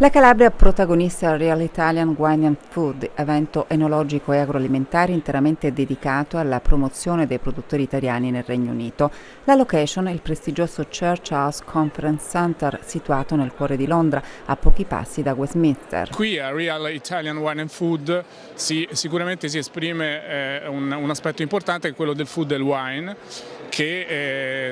La Calabria protagonista al Real Italian Wine and Food, evento enologico e agroalimentare interamente dedicato alla promozione dei produttori italiani nel Regno Unito. La location è il prestigioso Church House Conference Center, situato nel cuore di Londra, a pochi passi da Westminster. Qui a Real Italian Wine and Food sicuramente si esprime un aspetto importante, che è quello del food e del wine,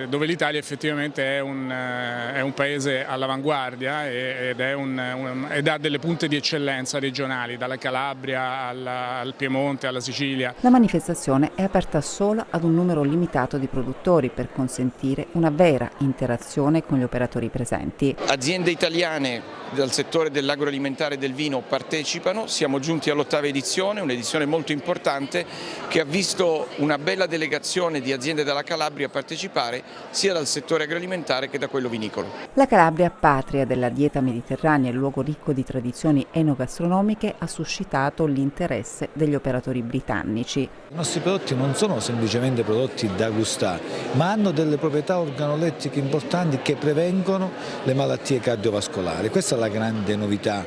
dove l'Italia effettivamente è un paese all'avanguardia ed ha delle punte di eccellenza regionali, dalla Calabria al Piemonte, alla Sicilia. La manifestazione è aperta solo ad un numero limitato di produttori per consentire una vera interazione con gli operatori presenti. Aziende italiane dal settore dell'agroalimentare e del vino partecipano, siamo giunti all'8ª edizione, un'edizione molto importante che ha visto una bella delegazione di aziende della Calabria partecipare sia dal settore agroalimentare che da quello vinicolo. La Calabria, patria della dieta mediterranea e luogo ricco di tradizioni enogastronomiche, ha suscitato l'interesse degli operatori britannici. I nostri prodotti non sono semplicemente prodotti da gustare, ma hanno delle proprietà organolettiche importanti che prevengono le malattie cardiovascolari. Questa è la grande novità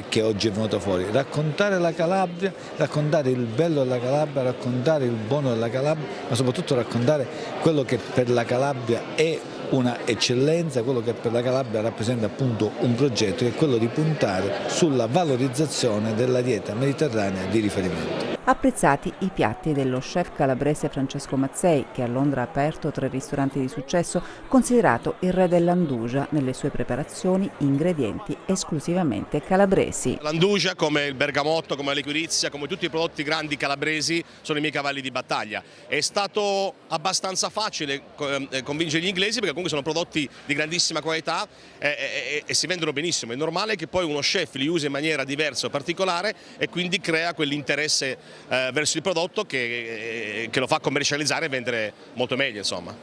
che oggi è venuta fuori. Raccontare la Calabria, raccontare il bello della Calabria, raccontare il buono della Calabria, ma soprattutto raccontare quello che per la Calabria è una eccellenza, quello che per la Calabria rappresenta appunto un progetto, che è quello di puntare sulla valorizzazione della dieta mediterranea di riferimento. Apprezzati i piatti dello chef calabrese Francesco Mazzei, che a Londra ha aperto 3 ristoranti di successo, considerato il re dell'anduja nelle sue preparazioni, ingredienti esclusivamente calabresi. L'anduja, come il bergamotto, come la liquirizia, come tutti i prodotti grandi calabresi, sono i miei cavalli di battaglia. È stato abbastanza facile convincere gli inglesi, perché comunque sono prodotti di grandissima qualità e si vendono benissimo. È normale che poi uno chef li usi in maniera diversa o particolare e quindi crea quell'interesse verso il prodotto che lo fa commercializzare e vendere molto meglio, insomma.